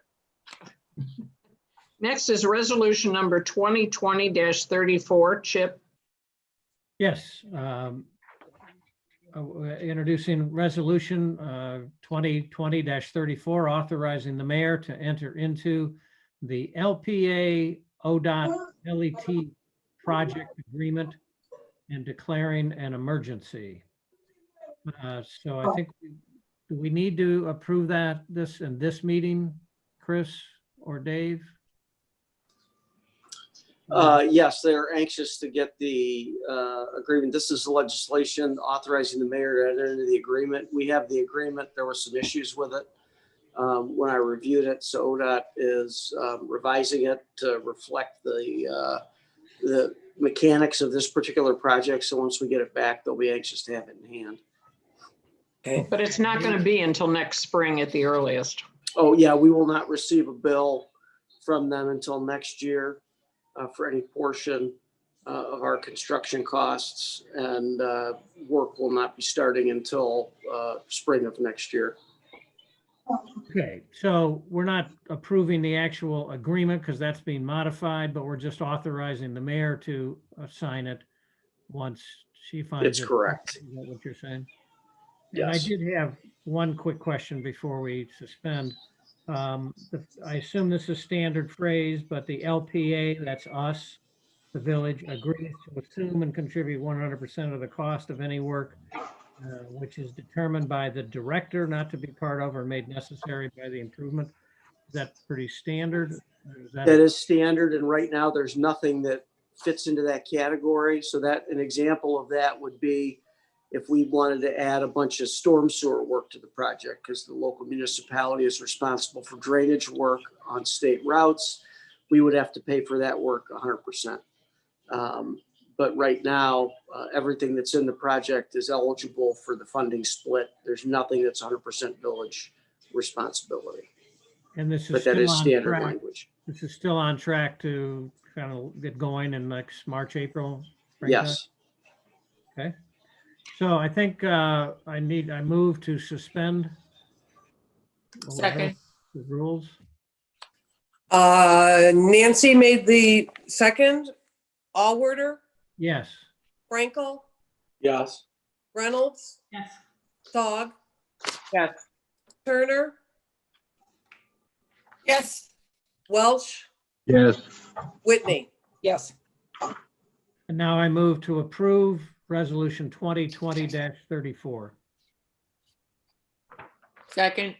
Next is resolution number 2020-34. Chip, Yes. Introducing resolution 2020-34, authorizing the mayor to enter into the LPA ODOT LET project agreement and declaring an emergency. So I think, do we need to approve this in this meeting, Chris or Dave? Yes, they're anxious to get the agreement. This is legislation authorizing the mayor to enter into the agreement. We have the agreement. There were some issues with it when I reviewed it. So ODOT is revising it to reflect the mechanics of this particular project. So once we get it back, they'll be anxious to have it in hand. Okay. but it's not going to be until next spring at the earliest. Oh, yeah, we will not receive a bill from them until next year for any portion of our construction costs, and work will not be starting until spring of next year. Okay, so we're not approving the actual agreement because that's being modified, but we're just authorizing the mayor to sign it once she finds it. It's correct. Is that what you're saying? And I Yes. did have one quick question before we suspend. I assume this is standard phrase, but the LPA, that's us, the village, agrees to assume and contribute 100% of the cost of any work which is determined by the director not to be part of or made necessary by the improvement. Is that pretty standard? That is standard, and right now there's nothing that fits into that category. So that an example of that would be if we wanted to add a bunch of storm sewer work to the project, because the local municipality is responsible for drainage work on state routes, we would have to pay for that work 100%. But right now, everything that's in the project is eligible for the funding split. There's nothing that's 100% village responsibility, And this is but that still is on standard track. language. This is still on track to kind of get going in next March, April? springtime? Yes. Okay. So I think I move to suspend. Second. The rules. Nancy made the second. Allworder, Yes. Frankel, Yes. Reynolds, Yes. Zog, Yes. Turner, Yes, Welsh, Yes. Whitney. Yes, And now I move to approve resolution 2020-34. Second.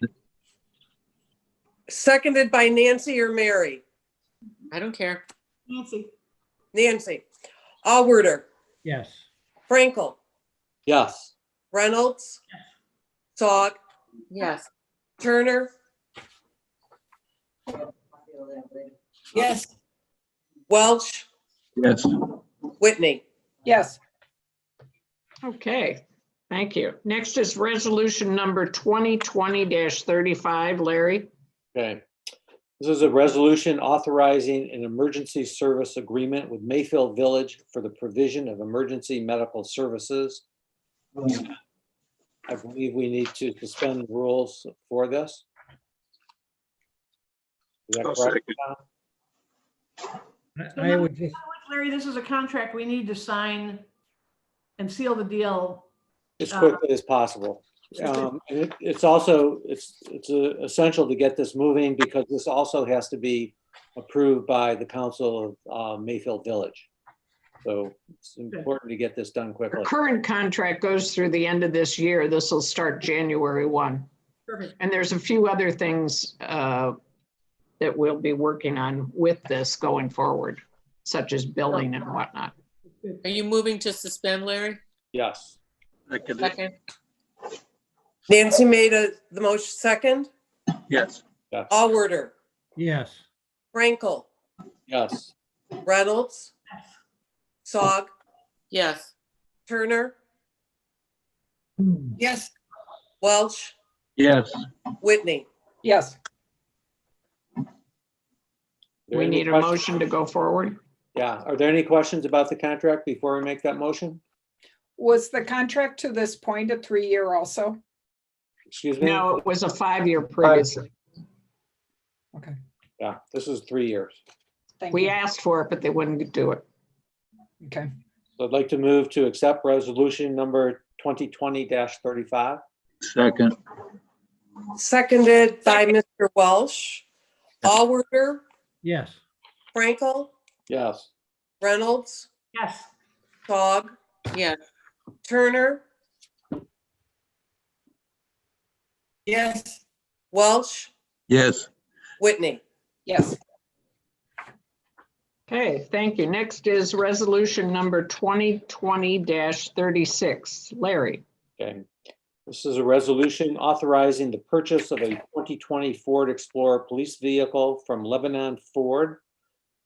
Seconded by Nancy or Mary? I don't care. Nancy. Nancy. Allworder, Yes. Frankel, Yes. Reynolds, Zog, Yes. Turner, yes, Welsh, Yes. Whitney. yes, Okay, thank you. Next is resolution number 2020-35. Larry? Okay. This is a resolution authorizing an emergency service agreement with Mayfield Village for the provision of emergency medical services. I believe we need to suspend rules for this. Is that I'll correct? I would just, Larry, this is a contract we need to sign and seal the deal. As quickly as possible. And it's also, it's essential to get this moving because this also has to be approved by the council of Mayfield Village. So it's important to get this done Our quickly. current contract goes through the end of this year. This will start January 1. Perfect. And there's a few other things that we'll be working on with this going forward, such as billing and whatnot. Are you moving to suspend, Larry? Yes. Second. Nancy made the motion second. Yes. Allworder, yes. Frankel, Yes. Reynolds, Zog, Yes. Turner, Yes, Welch, Yes. Whitney. Yes, There We any need a questions? motion to go forward. Yeah, are there any questions about the contract before we make that motion? was the contract to this point a 3-year also? Excuse me? No, it was a 5-year previously. Okay, Yeah, this is 3 years. thank We you. asked for it, but they wouldn't do it. Okay, So I'd like to move to accept resolution number 2020-35. Second. Seconded by Mr. Welsh. Allworder, Yes. Frankel, Yes. Reynolds, Yes. Fogg, yes, Turner, yes, Welsh, Yes. Whitney. yes, Okay, thank you. Next is resolution number 2020-36. Larry, Okay. This is a resolution authorizing the purchase of a 2020 Ford Explorer police vehicle from Lebanon Ford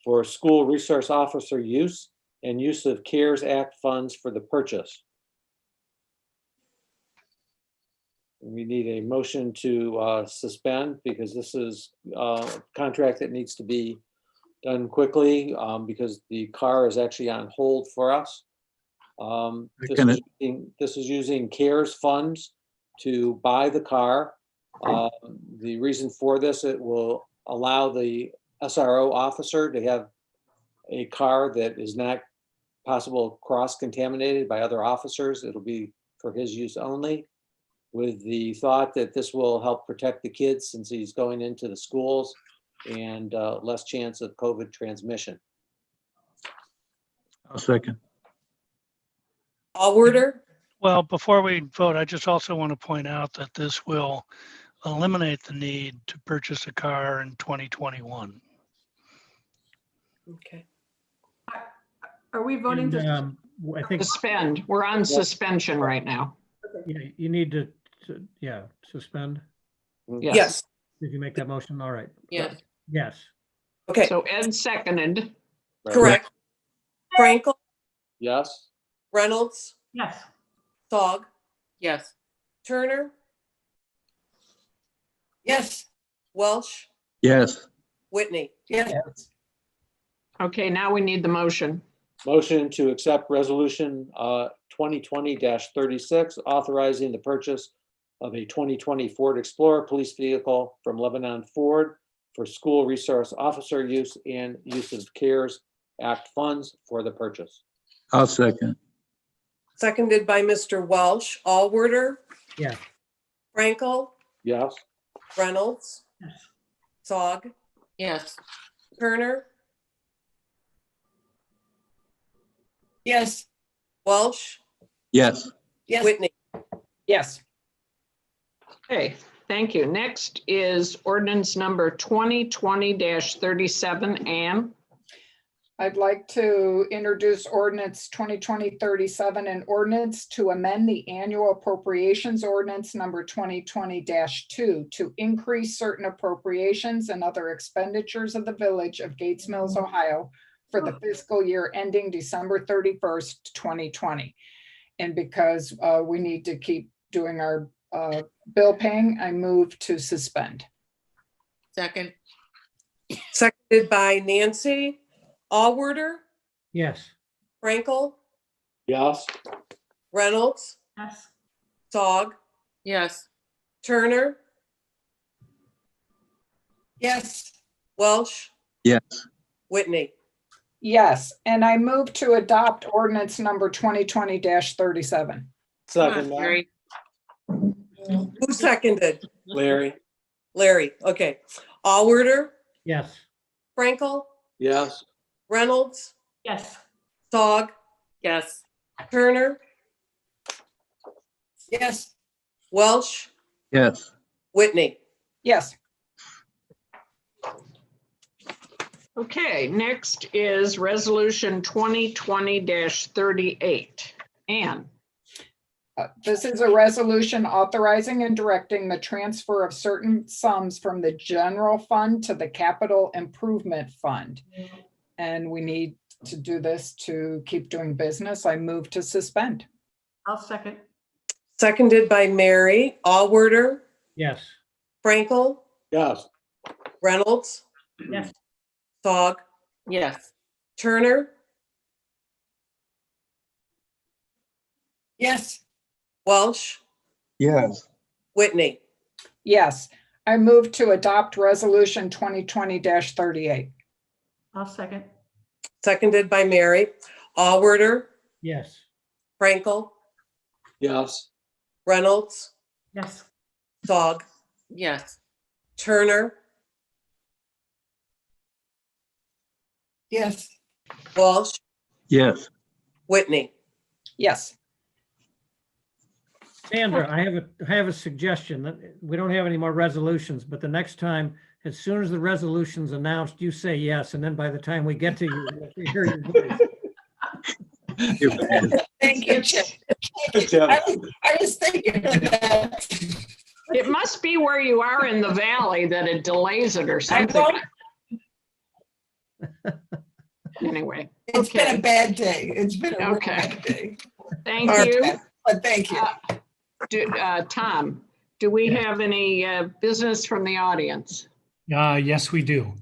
for school resource officer use and use of CARES Act funds for the purchase. We need a motion to suspend because this is a contract that needs to be done quickly because the car is actually on hold for us. This is using CARES funds to buy the car. The reason for this, it will allow the SRO officer to have a car that is not possible cross-contaminated by other officers. It'll be for his use only, with the thought that this will help protect the kids since he's going into the schools and less chance of COVID transmission. I'll second. Allworder, Well, before we vote, I just also want to point out that this will eliminate the need to purchase a car in 2021. okay. Are we voting And, to? I think, suspend. We're on suspension right now. yeah, you need to, yeah, suspend. Yes, Did you make that motion? All right. yes, Yes. okay, So Ed seconded. correct. Frankel, Yes? Reynolds, Yes. Fogg, yes, Turner, yes, Welsh, Yes. Whitney. yes, Okay, now we need the motion. Motion to accept resolution 2020-36, authorizing the purchase of a 2020 Ford Explorer police vehicle from Lebanon Ford for school resource officer use and use of CARES Act funds for the purchase. I'll second. Seconded by Mr. Welsh. Allworder, Yeah. Frankel, Yes? Reynolds, Yes. Fogg, yes, Turner, yes, Welsh, Yes. yes, Whitney. yes, Okay, thank you. Next is ordinance number 2020-37. Ann, I'd like to introduce ordinance 2020-37, an ordinance to amend the annual appropriations ordinance number 2020-2 to increase certain appropriations and other expenditures of the village of Gates Mills, Ohio for the fiscal year ending December 31st, 2020. And because we need to keep doing our bill paying, I move to suspend. second, Seconded by Nancy. Allworder, Yes. Frankel, Yes? Reynolds, Yes. Fogg, yes, Turner, yes, Welsh, Yes. Whitney. Yes, and I move to adopt ordinance number 2020-37. come Second, on, that. Larry, Who seconded? Larry? Larry, okay. Allworder, Yes. Frankel, Yes? Reynolds, Yes. Fogg, yes, Turner, yes, Welsh, Yes. Whitney. Yes, okay, next is resolution 2020-38. Ann, this is a resolution authorizing and directing the transfer of certain sums from the general fund to the capital improvement fund. And we need to do this to keep doing business. I move to suspend. I'll second. Seconded by Mary. Allworder, Yes. Frankel, Yes. Reynolds, Yes. Fogg, Yes. Turner, Yes, Welsh, Yes. Whitney. Yes, I move to adopt resolution 2020-38. I'll second. Seconded by Mary. Allworder, Yes. Frankel, Yes. Reynolds, Yes. Fogg, Yes. Turner, yes, Walsh, Yes. Whitney. Yes, Sandra, I have a suggestion that we don't have any more resolutions, but the next time, as soon as the resolution's announced, you say yes, and then by the time we get to you, we'll hear your voice. thank you, Chip. Good job. I was thinking of that. It must be where you are in the valley that it delays it or I something. won't- Anyway, It's been okay. a bad day. It's been a real Okay. bad day. Thank All right. you. But thank you. Tom, do we have any business from the audience? Yes, we do.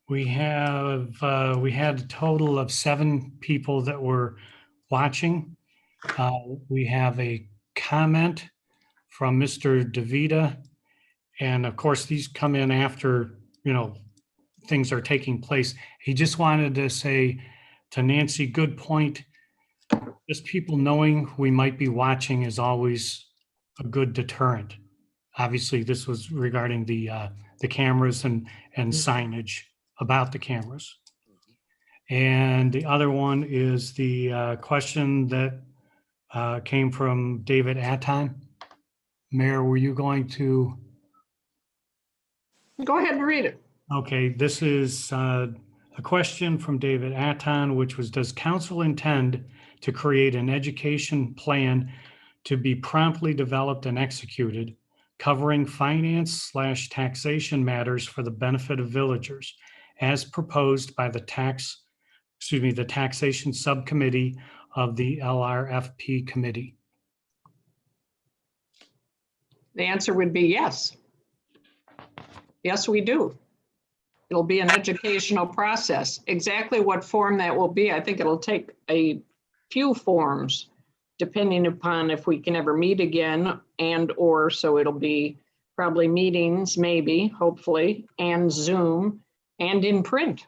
We had a total of 7 people that were watching. We have a comment from Mr. DeVita. And of course, these come in after, things are taking place. He just wanted to say to Nancy, good point. Just people knowing we might be watching is always a good deterrent. Obviously, this was regarding the cameras and signage about the cameras. And the other one is the question that came from David Atton. Mayor, were you going to? Go ahead and read it. Okay, this is a question from David Atton, which was, does council intend to create an education plan to be promptly developed and executed, covering finance/taxation matters for the benefit of villagers, as proposed by the taxation subcommittee of the LRFP committee? The answer would be yes. Yes, we do. It'll be an educational process. Exactly what form that will be, I think it'll take a few forms, depending upon if we can ever meet again and/or, so it'll be probably meetings, maybe, hopefully, and Zoom and in print.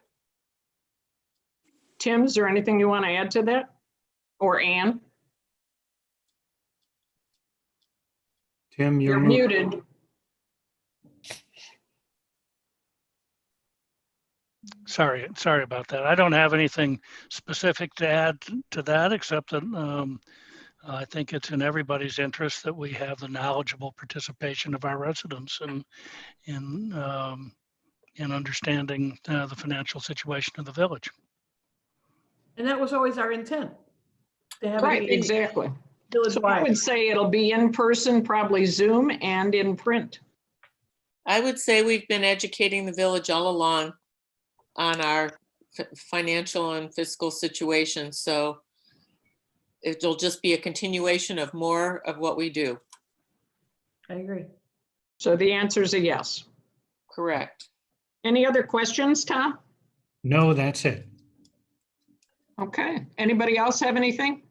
Tim, is there anything you want to add to that? Or Ann? Tim, You're muted. Sorry about that. I don't have anything specific to add to that, except that I think it's in everybody's interest that we have the knowledgeable participation of our residents in understanding the financial situation of the village. And that was always our intent. To have it Right, be exactly. So I village-wide. would say it'll be in person, probably Zoom and in print. I would say we've been educating the village all along on our financial and fiscal situation. So it'll just be a continuation of more of what we do. I agree. So the answer is a yes. Correct. Any other questions, Tom? No, that's it. Okay. Anybody else have anything?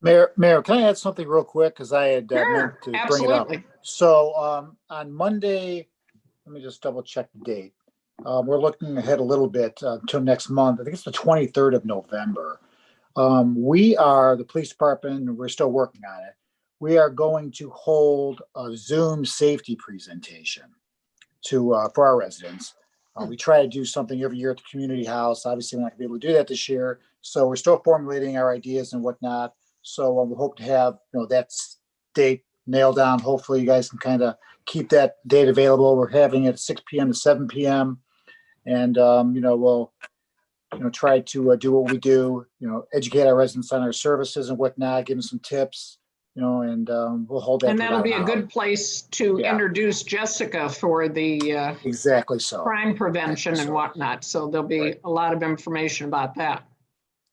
Mayor, can I add something real quick? Because I had meant Sure, to bring it up. absolutely. So on Monday, let me just double check the date. We're looking ahead a little bit till next month. I think it's the 23rd of November. We are, the police department, we're still working on it. We are going to hold a Zoom safety presentation for our residents. We try to do something every year at the community house. Obviously, we're not gonna be able to do that this year. So we're still formulating our ideas and whatnot. So we hope to have, that date nailed down. Hopefully you guys can kind of keep that date available. We're having it at 6 p.m. to 7 p.m. And, we'll, try to do what we do, educate our residents on our services and whatnot, give them some tips, and we'll hold that. And for that'll about be an a hour. good place to introduce Jessica for the Exactly so. crime prevention and whatnot. So there'll be a lot of information about that.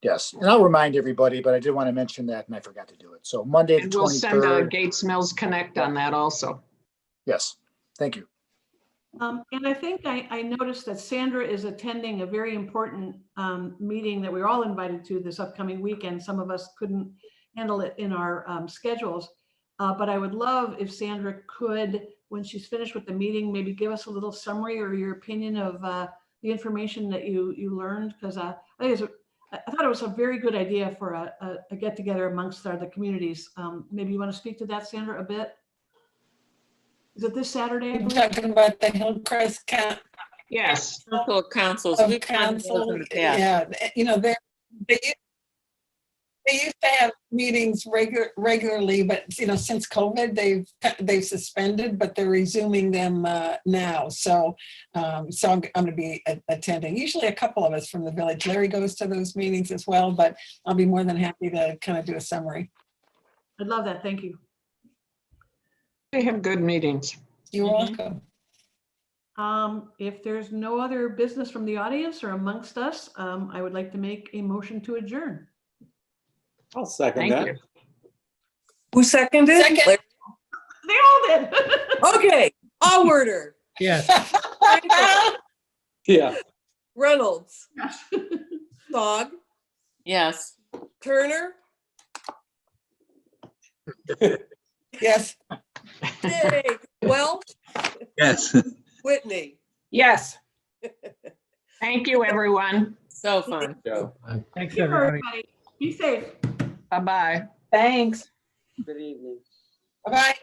Yes, and I'll remind everybody, but I did want to mention that and I forgot to do it. So Monday, the And we'll send a 23rd. Gates Mills Connect on that also. Yes, thank you. And I think I noticed that Sandra is attending a very important meeting that we're all invited to this upcoming weekend. Some of us couldn't handle it in our schedules. But I would love if Sandra could, when she's finished with the meeting, maybe give us a little summary or your opinion of the information that you learned. Because I thought it was a very good idea for a get together amongst the communities. Maybe you want to speak to that, Sandra, a bit? Is it this Saturday? You're talking about the Hillcrest Yes. Circle of Councils. of We've done those Council. in the past. Yeah, you know, they used to have meetings regularly, but you know, since COVID, they've suspended, but they're resuming them now. So I'm going to be attending. Usually a couple of us from the village. Larry goes to those meetings as well, but I'll be more than happy to kind of do a summary. I'd love that. Thank you. They have good meetings. You're welcome. If there's no other business from the audience or amongst us, I would like to make a motion to adjourn. I'll second Thank that. you. Who seconded? Second. They all did. Okay, Allworder, Yes. Yeah. Reynolds, Dog, Yes. Turner, Yes. Yay, Welch, Yes. Whitney. Yes. Thank you, everyone. So fun. Joe. Thanks, Thank you, everybody. everybody. Be safe. Bye-bye. Thanks. Good evening. Bye-bye.